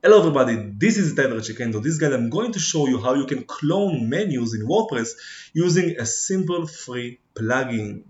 Hello everybody, this is Itay Verchik, and in this guide I'm going to show you how you can clone menus in WordPress using a simple free plugin.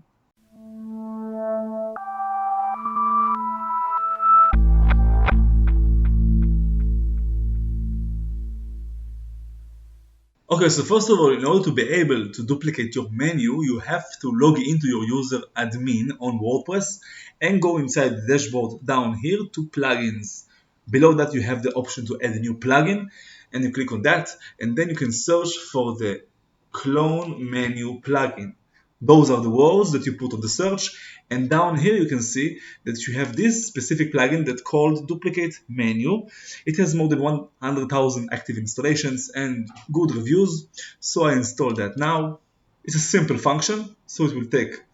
Okay, so first of all, in order to be able to duplicate your menu, you have to log into your user admin on WordPress and go inside the dashboard down here to plugins. Below that you have the option to add a new plugin, and you click on that, and then you can search for the clone menu plugin. Those are the words that you put on the search, and down here you can see that you have this specific plugin that's called Duplicate Menu. It has more than 100,000 active installations and good reviews, so I installed that now. It's a simple function, so it will take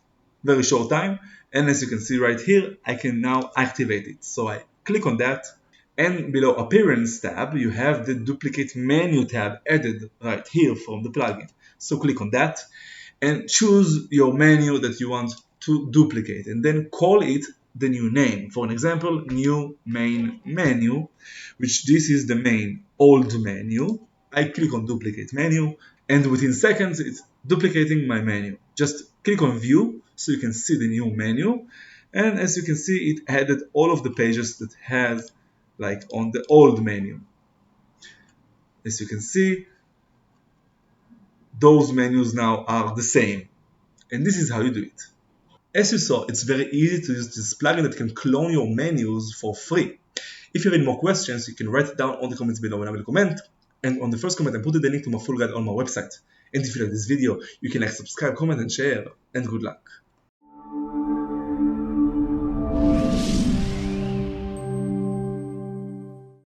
very short time, and as you can see right here, I can now activate it. So I click on that, and below Appearance tab, you have the Duplicate Menu tab added right here from the plugin. So click on that and choose your menu that you want to duplicate, and then call it the new name. For an example, new main menu, which this is the main old menu. I click on Duplicate Menu, and within seconds it's duplicating my menu. Just click on View so you can see the new menu, and as you can see, it added all of the pages that has like on the old menu. As you can see, those menus now are the same, and this is how you do it. As you saw, it's very easy to use this plugin that can clone your menus for free. If you have any more questions, you can write it down on the comments below and I will comment. And on the first comment, I put the link to my full guide on my website. And if you like this video, you can like, subscribe, comment, and share. And good luck.